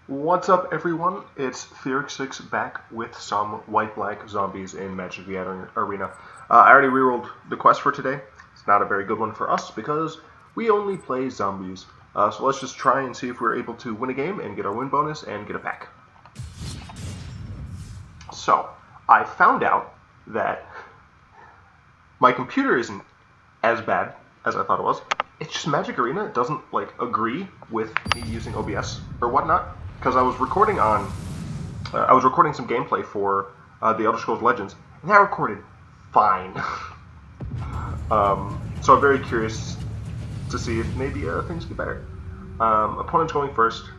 What's up, everyone? It's Theorix6 back with some white-black zombies in Magic the Gathering Arena. I already rerolled the quest for today. It's not a very good one for us because we only play zombies. So let's just try and see if we're able to win a game and get our win bonus and get a pack. So, I found out that my computer isn't as bad as I thought it was. It's just Magic Arena doesn't agree with me using OBS or whatnot. Because I was recording some gameplay for the Elder Scrolls Legends, and that recorded fine. So I'm very curious to see if maybe things get better. Opponent's going first.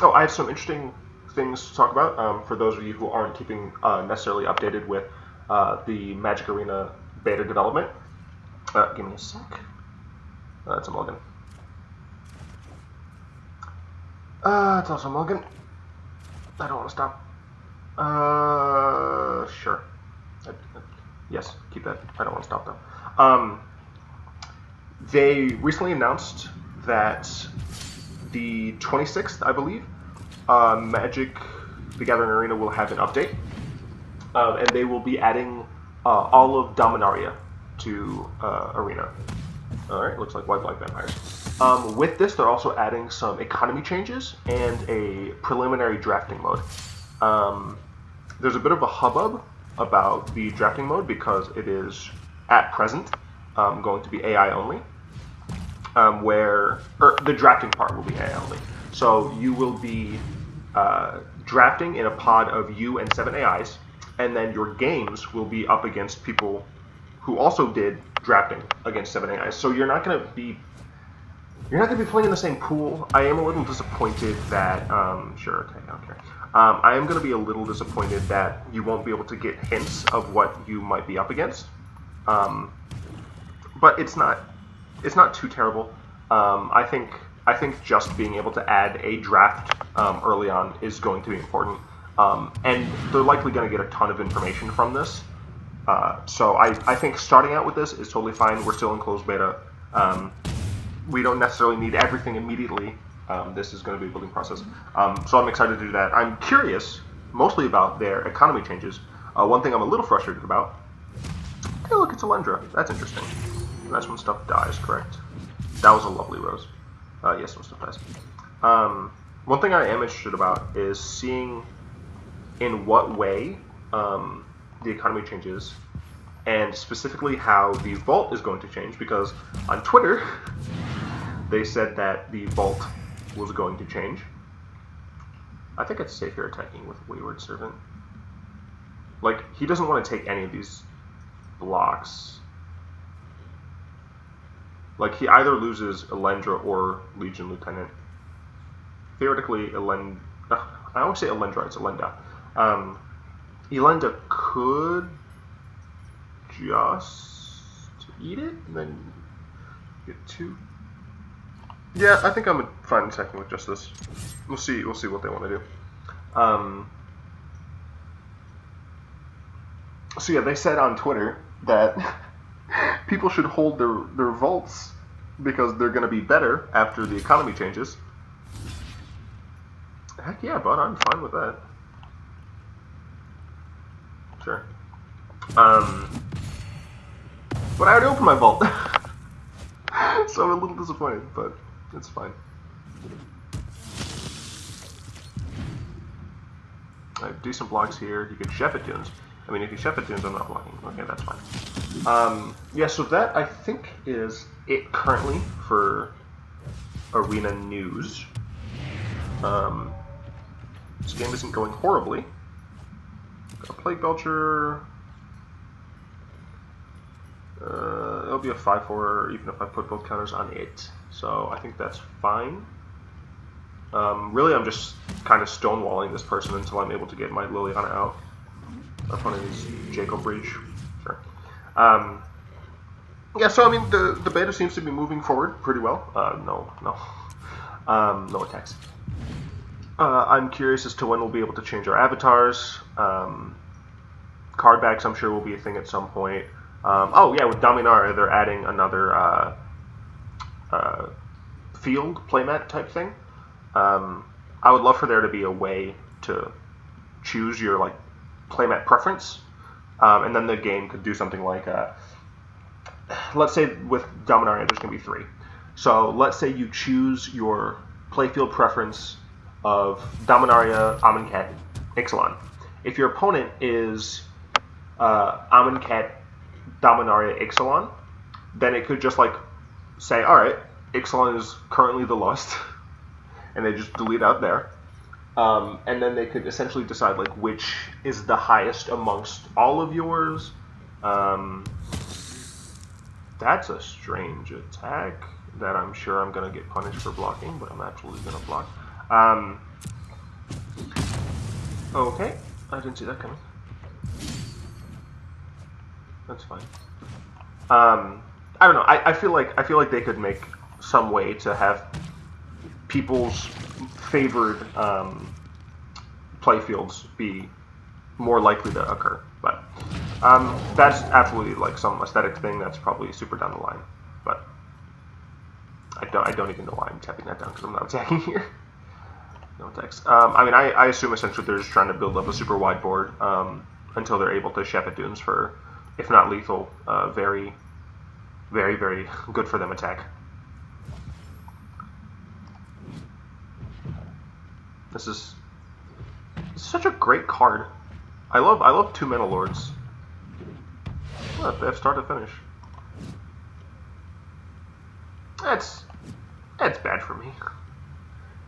Oh, I have some interesting things to talk about for those of you who aren't keeping necessarily updated with the Magic Arena beta development. Give me a sec. That's a mulligan. It's also a mulligan. I don't want to stop. Sure. Yes, keep that. I don't want to stop though. They recently announced that the 26th, I believe, Magic the Gathering Arena will have an update. And they will be adding all of Dominaria to Arena. Alright, looks like white-black vampires. With this, they're also adding some economy changes and a preliminary drafting mode. There's a bit of a hubbub about the drafting mode because it is, at present, going to be AI only. The drafting part will be AI only. So you will be drafting in a pod of you and 7 AIs, and then your games will be up against people who also did drafting against 7 AIs. So you're not going to be playing in the same pool. I am a little disappointed that sure, okay, I don't care. I am going to be a little disappointed that you won't be able to get hints of what you might be up against. But it's not too terrible. I think just being able to add a draft early on is going to be important. And they're likely going to get a ton of information from this. So I think starting out with this is totally fine. We're still in closed beta. We don't necessarily need everything immediately. This is going to be a building process. So I'm excited to do that. I'm curious, mostly about their economy changes. One thing I'm a little frustrated about. Hey, look, it's Alendra. That's interesting. That's when stuff dies, correct? That was a lovely rose. Yes, when stuff dies. One thing I am interested about is seeing in what way the economy changes, and specifically how the vault is going to change, because on Twitter they said that the vault was going to change. I think it's safe here attacking with Wayward Servant. He doesn't want to take any of these blocks. He either loses Alendra or Legion Lieutenant. Theoretically, I always say Alendra, it's Elenda. Elenda could just eat it and then get 2. Yeah, I think I'm fine attacking with just this. We'll see what they want to do. So yeah, they said on Twitter that people should hold their vaults because they're going to be better after the economy changes. Heck yeah, bud, I'm fine with that. Sure. But I already opened my vault. So I'm a little disappointed, but it's fine. I have decent blocks here. You can Shefet Dunes. I mean, if you Shefet Dunes, I'm not blocking. Okay, that's fine. Yeah, so that, I think, is it currently for Arena news. This game isn't going horribly. Got a Plague Belcher. It'll be a 5/4 even if I put both counters on it. So I think that's fine. Really, I'm just kind of stonewalling this person until I'm able to get my Liliana out. Our opponent is Jacob Breach. Sure. Yeah, so I mean, the beta seems to be moving forward pretty well. No attacks. I'm curious as to when we'll be able to change our avatars. Card backs, I'm sure, will be a thing at some point. Oh yeah, with Dominaria, they're adding another field playmat type thing. I would love for there to be a way to choose your like playmat preference, and then the game could do something like, let's say with Dominaria there's going to be 3. So let's say you choose your playfield preference of Dominaria, Amonkhet, Ixalan. If your opponent is Amonkhet, Dominaria, Ixalan, then it could just like say, all right, Ixalan is currently the Lust, and they just delete out there. And then they could essentially decide like which is the highest amongst all of yours. That's a strange attack that I'm sure I'm going to get punished for blocking, but I'm absolutely going to block. Okay, I didn't see that coming. That's fine. I don't know. I feel like they could make some way to have people's favored playfields be more likely to occur, but that's absolutely like some aesthetic thing that's probably super down the line. But I don't even know why I'm tapping that down because I'm not attacking here. No attacks. I mean, I assume essentially they're just trying to build up a super wide board until they're able to Shefet Dunes for, if not lethal, very, very, very good for them attack. This is such a great card. I love 2 Mana Lords. What? They have start to finish. That's bad for me.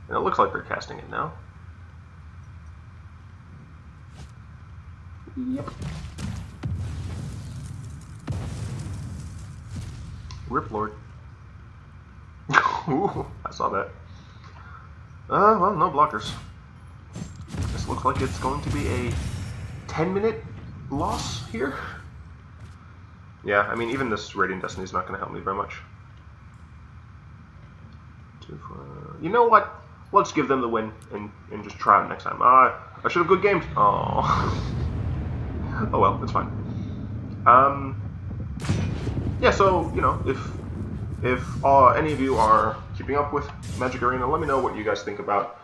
And it looks like they're casting it now. Yep. Rip Lord. Ooh, I saw that. Well, no blockers. This looks like it's going to be a 10-minute loss here. Yeah, I mean, even this Radiant Destiny is not going to help me very much. You know what? Let's give them the win and just try it next time. I should have good gamed. Oh. Oh well, it's fine. Yeah, so, you know, if any of you are keeping up with Magic Arena, let me know what you guys think about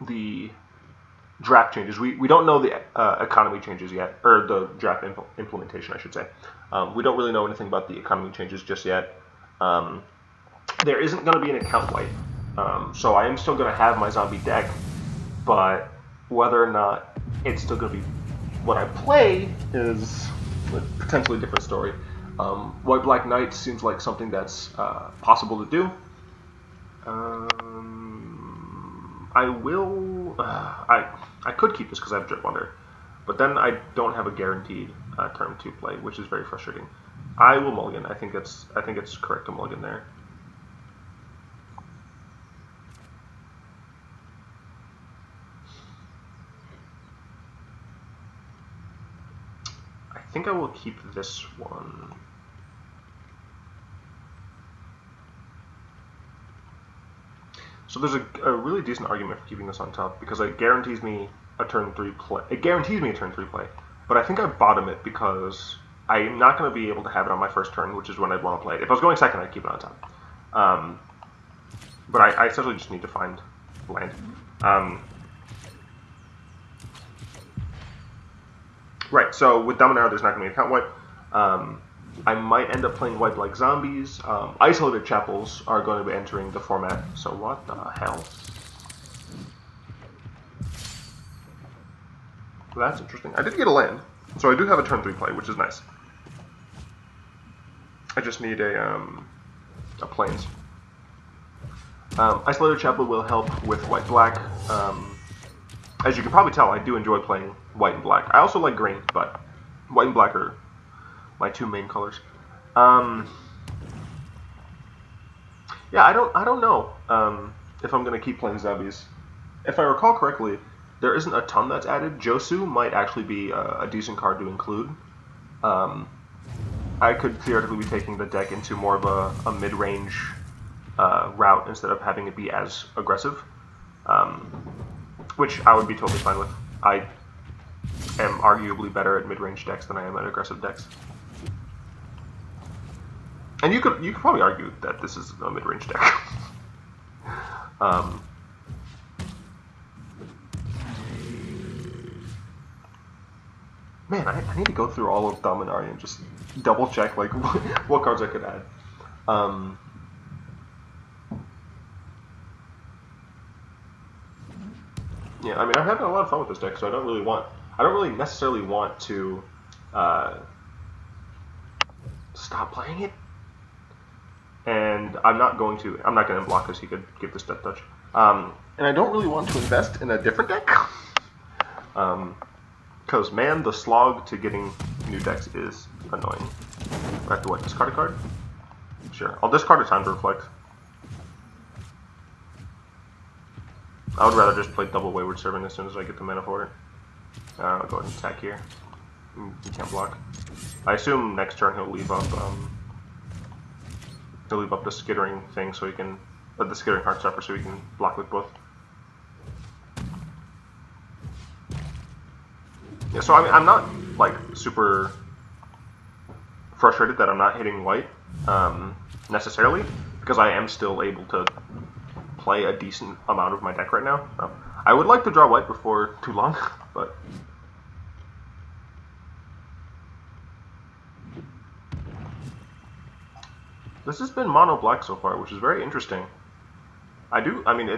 the draft changes. We don't know the economy changes yet, or the draft implementation, I should say. We don't really know anything about the economy changes just yet. There isn't going to be an account wipe, so I am still going to have my zombie deck, but whether or not it's still going to be what I play is a potentially different story. White Black Knight seems like something that's possible to do. I could keep this because I have Drip Wonder, but then I don't have a guaranteed turn 2 play, which is very frustrating. I will mulligan. I think it's correct to mulligan there. I think I will keep this one. So there's a really decent argument for keeping this on top because it guarantees me a turn 3 play. It guarantees me a turn 3 play, but I think I bottom it because I'm not going to be able to have it on my first turn, which is when I'd want to play it. If I was going second, I'd keep it on top. But I essentially just need to find land. Right, so with Dominaria, there's not going to be an account wipe. I might end up playing White Like Zombies. Isolated Chapels are going to be entering the format, so what the hell? So that's interesting. I did get a land, so I do have a turn 3 play, which is nice. I just need a plains. Isolated Chapel will help with White-Black. As you can probably tell, I do enjoy playing white and black. I also like green, but white and black are my 2 main colors. Yeah, I don't know if I'm going to keep playing zombies. If I recall correctly, there isn't a ton that's added. Josu might actually be a decent card to include. I could theoretically be taking the deck into more of a mid-range route instead of having it be as aggressive, which I would be totally fine with. I am arguably better at mid-range decks than I am at aggressive decks. And you could probably argue that this is a mid-range deck. Man, I need to go through all of Dominaria and just double check like what cards I could add. Yeah, I mean, I'm having a lot of fun with this deck, so I don't really necessarily want to stop playing it. And I'm not going to block because he could give this Death Touch. And I don't really want to invest in a different deck. Because, man, the slog to getting new decks is annoying. I have to, what, discard a card? Sure. I'll discard a Time to Reflect. I would rather just play double Wayward Servant as soon as I get the mana for it. I'll go ahead and attack here. He can't block. I assume next turn he'll leave up the skittering thing so he can, the skittering Heartstopper so he can block with both. Yeah, so I mean, I'm not like super frustrated that I'm not hitting white necessarily, because I am still able to play a decent amount of my deck right now. I would like to draw white before too long, but this has been mono black so far, which is very interesting.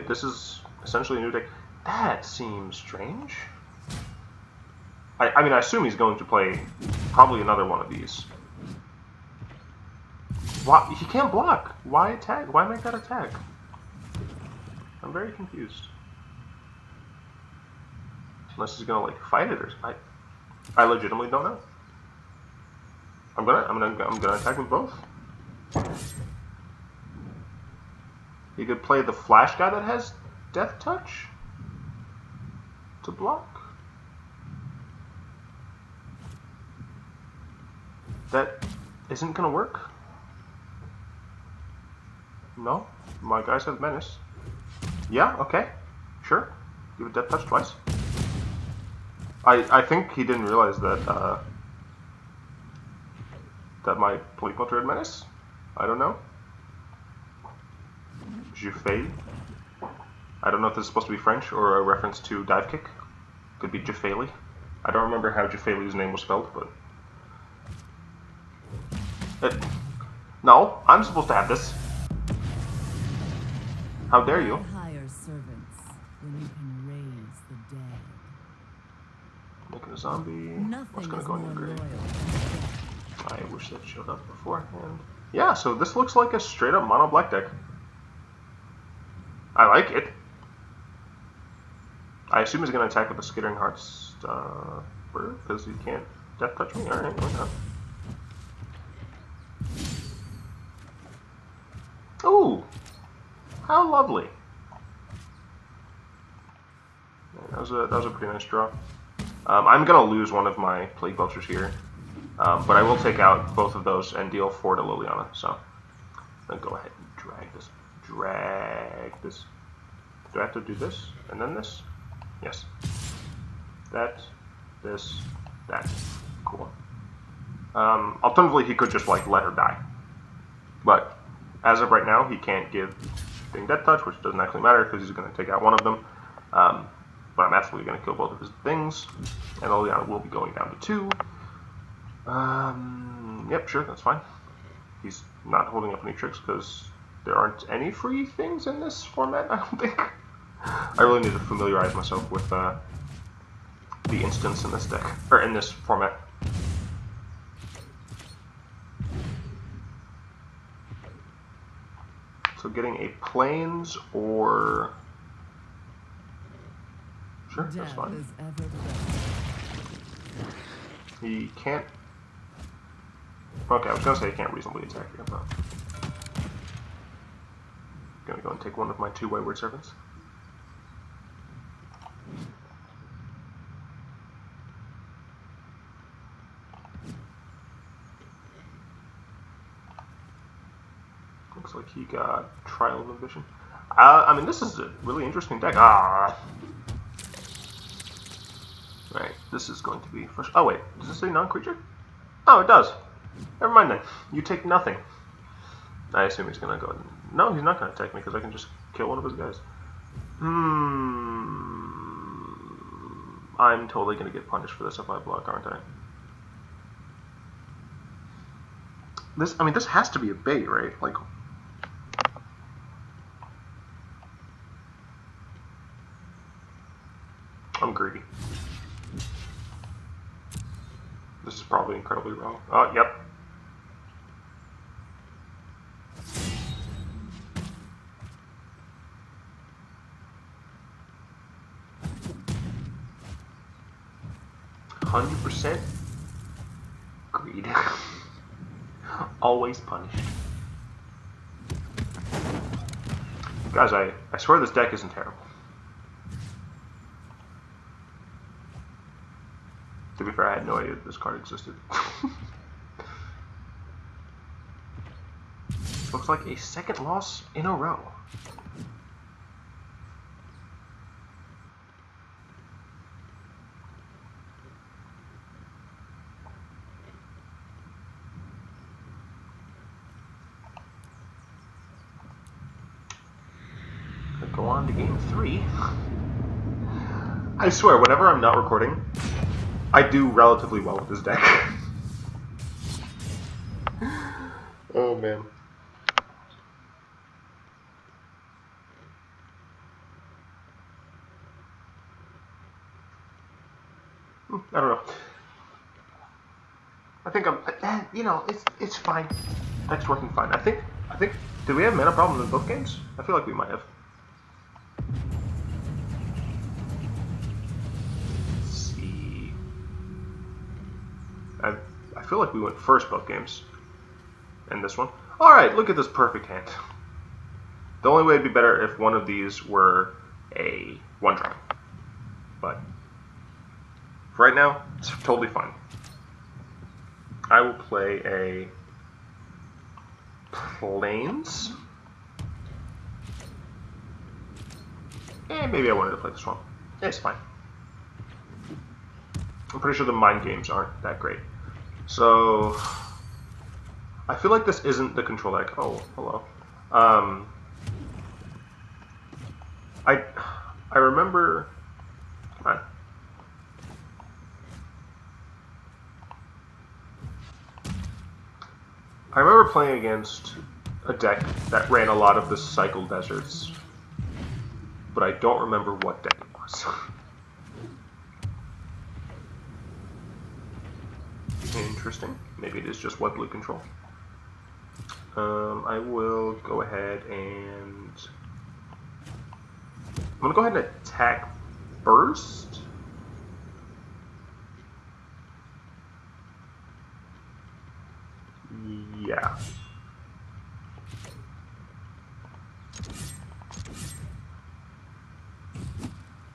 This is essentially a new deck. That seems strange. I assume he's going to play probably another one of these. Why? He can't block. Why attack? Why make that attack? I'm very confused. Unless he's gonna like fight it or I legitimately don't know. I'm gonna attack with both. He could play the flash guy that has Death Touch to block. That isn't gonna work. No, my guys have Menace. Yeah, okay, sure. Give it Death Touch twice. I think he didn't realize that that my Plague Belcher had Menace. I don't know. Jefet. I don't know if this is supposed to be French or a reference to dive kick. Could be Jefeli. I don't remember how Jefeli's name was spelled, but no, I'm supposed to have this. How dare you? Hire servants when you can raise the dead. Making a zombie. What's gonna go in your grave? I wish that showed up beforehand. Yeah, so this looks like a straight up mono black deck. I like it. I assume he's gonna attack with the Skittering Heartstopper because he can't Death Touch me. Alright, why not? Ooh! How lovely. Yeah, that was a pretty nice draw. I'm gonna lose one of my Plague Belchers here, but I will take out both of those and deal 4 to Liliana. So, then go ahead and drag this. Do I have to do this and then this? Yes. That, this, that. Cool. Alternatively, he could just like let her die, but as of right now, he can't give thing Death Touch, which doesn't actually matter because he's going to take out one of them. But I'm absolutely going to kill both of his things, and Liliana will be going down to 2. Yep, sure, that's fine. He's not holding up any tricks because there aren't any free things in this format, I don't think. I really need to familiarize myself with the instance in this deck, or in this format. So getting a Plains or... Sure, that's fine. He can't... Okay, I was going to say he can't reasonably attack here, but... I'm going to go and take one of my 2 Wayward Servants. Looks like he got Trial of Ambition. I mean, this is a really interesting deck. Right, this is going to be first. Oh wait, does this say non-creature? Oh, it does. Never mind then. You take nothing. I assume he's gonna go. No, he's not gonna attack me because I can just kill one of his guys. I'm totally gonna get punished for this if I block, aren't I? this has to be a bait, right? Like, I'm greedy. This is probably incredibly wrong. Yep. %. Greed. Always punished. Guys, I swear this deck isn't terrible. To be fair, I had no idea that this card existed. Looks like a second loss in a row. Go on to game 3. I swear, whenever I'm not recording, I do relatively well with this deck. Oh man. I don't know. I think it's fine. Deck's working fine. I think. Did we have mana problems in both games? I feel like we might have. Let's see. I feel like we went first both games. And this one. All right, look at this perfect hand. The only way it'd be better if one of these were a 1-drop. But right now, it's totally fine. I will play a Plains. Maybe I wanted to play this one. It's fine. I'm pretty sure the mind games aren't that great. So I feel like this isn't the control deck. Oh, hello. I remember. Come on. I remember playing against a deck that ran a lot of the Cycle Deserts, but I don't remember what deck it was. Interesting. Maybe it is just white blue control. I will go ahead and I'm gonna go ahead and attack first. Yeah.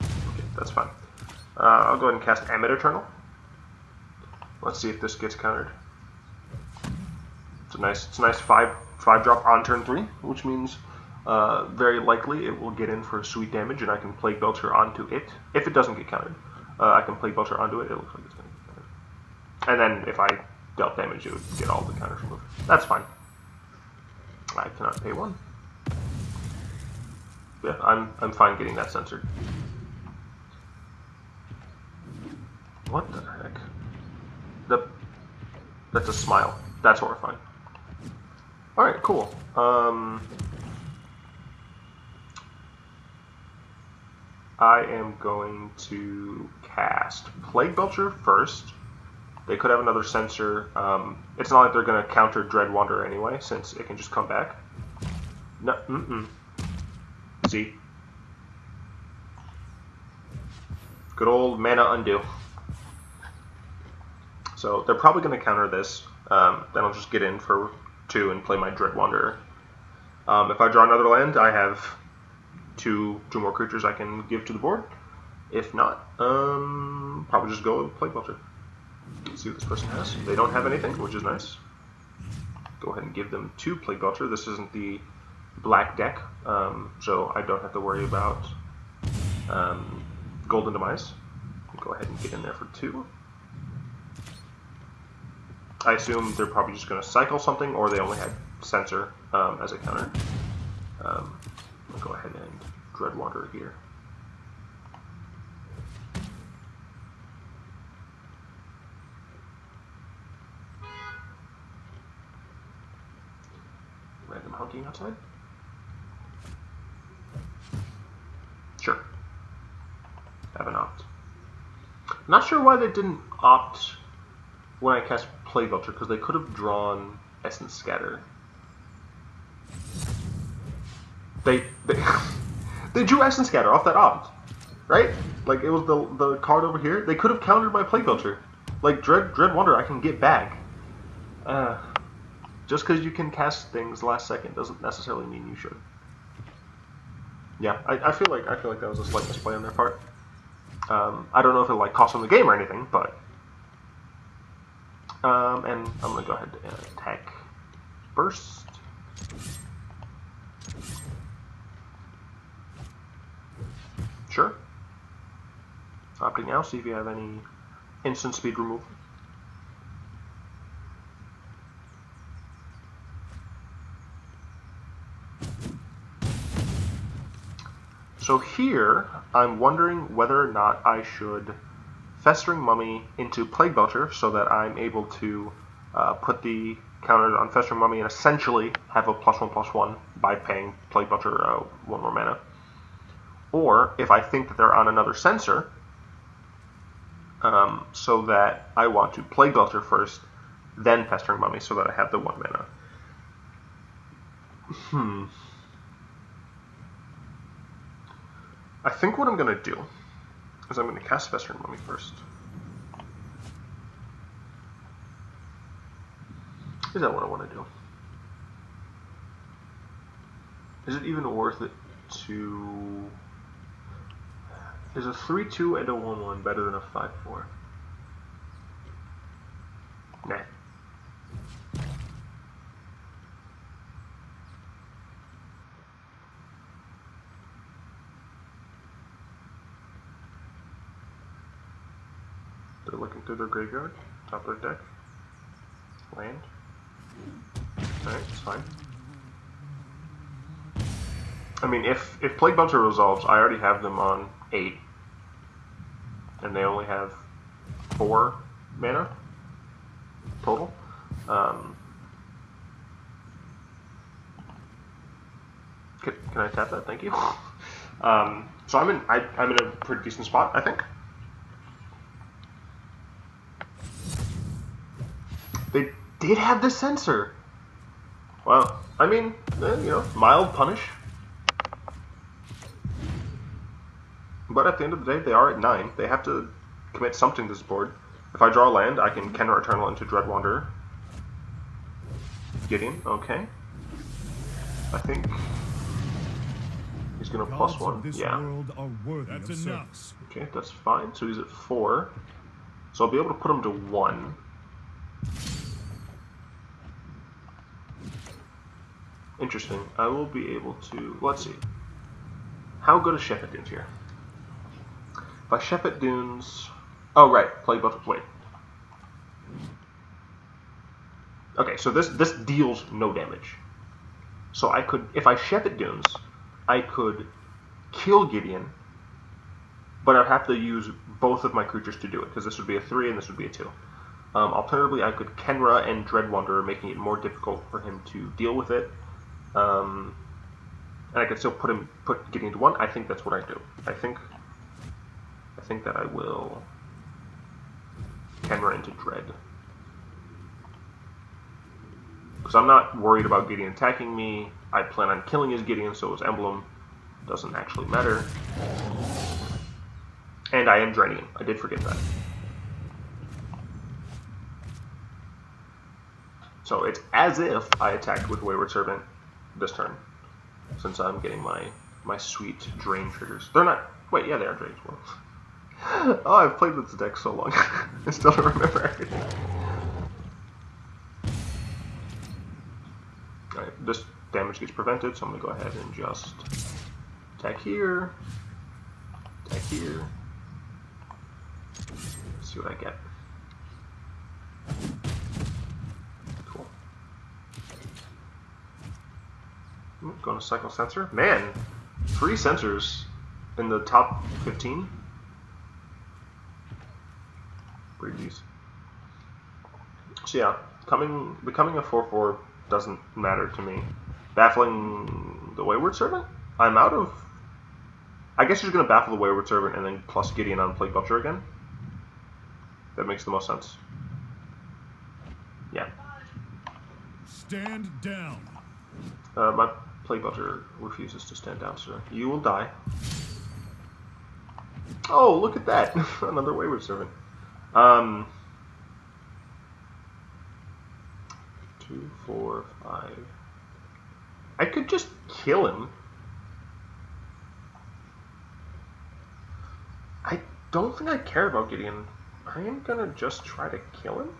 Okay, that's fine. I'll go ahead and cast Ifnir Eternal. Let's see if this gets countered. It's a nice five drop on turn 3, which means very likely it will get in for sweet damage, and I can Plague Belcher onto it. If it doesn't get countered, I can Plague Belcher onto it. It looks like it's going to get countered. And then if I dealt damage, it would get all the counters removed. That's fine. I cannot pay 1. Yeah, I'm fine getting that censored. What the heck? That's a smile. That's horrifying. Alright, cool. I am going to cast Plague Belcher first. They could have another censor. It's not like they're going to counter Dread Wanderer anyway, since it can just come back. No, See? Good old mana undo. So they're probably going to counter this. Then I'll just get in for 2 and play my Dread Wanderer. If I draw another land, I have two more creatures I can give to the board. If not, probably just go with Plague Belcher. Let's see what this person has. They don't have anything, which is nice. Go ahead and give them 2 Plague Belcher. This isn't the black deck, so I don't have to worry about Golden Demise. Go ahead and get in there for 2. I assume they're probably just going to cycle something, or they only had Censor as a counter. I'll go ahead and Dread Wanderer here. outside? Sure. Have an opt. Not sure why they didn't opt when I cast Plague Belcher, because they could have drawn Essence Scatter. They they drew Essence Scatter off that opt, right? Like, it was the card over here. They could have countered my Plague Belcher. Like, Dread Wonder I can get back. Just because you can cast things last second doesn't necessarily mean you should. Yeah, I feel like that was a slight misplay on their part. I don't know if it'll like cost them the game or anything, but and I'm gonna go ahead and attack burst. Sure. Opting now, see if you have any instant speed removal. So here, I'm wondering whether or not I should Festering Mummy into Plague Belcher so that I'm able to put the counters on Festering Mummy and essentially have a +1/+1 by paying Plague Belcher 1 more mana. Or if I think that they're on another sensor, so that I want to Plague Belcher first, then Festering Mummy so that I have the 1 mana. I think what I'm going to do is I'm going to cast Festering Mummy first. Is that what I want to do? Is it even worth it to... Is a 3/2 and a 1/1 better than a 5/4? Nah. They're looking through their graveyard, top of their deck. Land. Alright, it's fine. I mean, if Plague Belcher resolves, I already have them on 8. And they only have 4 mana total. Can I tap that? Thank you. So I'm in a pretty decent spot, I think. They did have the sensor. Wow. I mean, mild punish. But at the end of the day, they are at 9. They have to commit something to this board. If I draw a land, I can Khenra Eternal into Dread Wanderer. Gideon, okay. I think he's going to +1. Yeah. That's enough. Okay, that's fine. So he's at 4. So I'll be able to put him to 1. Interesting. I will be able to... Let's see. How good is Shefet Dunes here? If I Shefet Dunes... Oh, right. Plague Belcher. Wait. Okay, so this deals no damage. So I could... If I Shefet Dunes, I could kill Gideon, but I'd have to use both of my creatures to do it, because this would be a 3 and this would be a 2. Alternatively, I could Khenra and Dread Wanderer, making it more difficult for him to deal with it. And I could still put Gideon to 1. I think that's what I do. I think that I will Khenra into Dread. Because I'm not worried about Gideon attacking me. I plan on killing his Gideon, so his emblem doesn't actually matter. And I am draining him. I did forget that. So it's as if I attacked with Wayward Servant this turn, since I'm getting my sweet drain triggers. They're not... Wait, yeah, they are drains. Well, oh, I've played with this deck so long. I still don't remember everything. Alright, this damage gets prevented, so I'm going to go ahead and just attack here. Attack here. Let's see what I get. Cool. Going to cycle sensor. Man, 3 sensors in the top 15. Pretty decent. So yeah, becoming a 4/4 doesn't matter to me. Baffling the Wayward Servant? I'm out of... I guess you're going to baffle the Wayward Servant and then plus Gideon on Plague Belcher again. That makes the most sense. Yeah. Stand down. My Plague Belcher refuses to stand down, sir. You will die. Oh, look at that! Another Wayward Servant. 2, 4, 5. I could just kill him. I don't think I care about Gideon. I am gonna just try to kill him.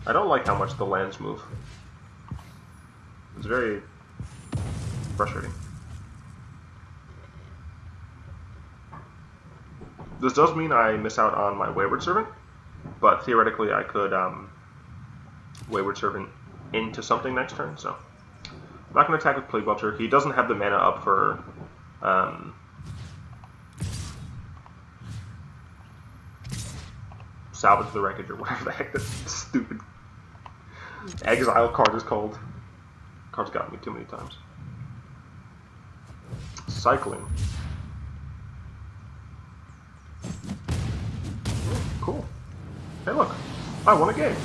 I don't like how much the lands move. It's very frustrating. This does mean I miss out on my Wayward Servant, but theoretically I could Wayward Servant into something next turn, so I'm not going to attack with Plague Belcher. He doesn't have the mana up for Salvage the Wreckage or whatever the heck that stupid exile card is called. Card's got me too many times. Cycling. Cool. Hey look, I won a game.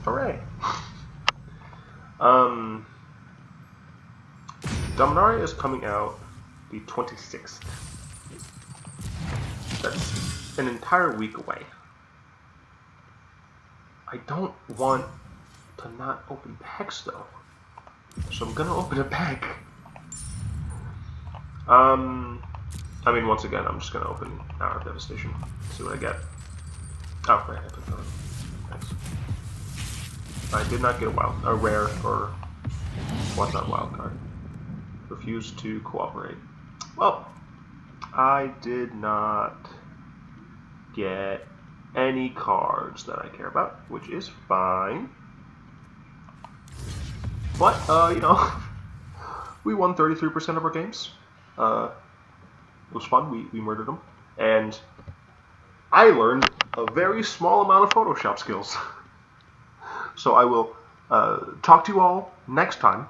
Hooray. Dominaria is coming out the 26th. That's an entire week away. I don't want to not open packs though, so I'm gonna open a pack. I mean, once again, I'm just gonna open Hour of Devastation, see what I get. Oh, right, I put that on. Thanks. I did not get a rare or what's that wild card? Refused to cooperate. Well, I did not get any cards that I care about, which is fine. But, you know, we won 33% of our games. It was fun. We murdered them. And I learned a very small amount of Photoshop skills. So I will talk to you all next time.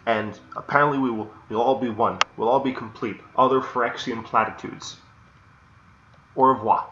And apparently we'll all be one. We'll all be complete. Other Phyrexian platitudes. Au revoir.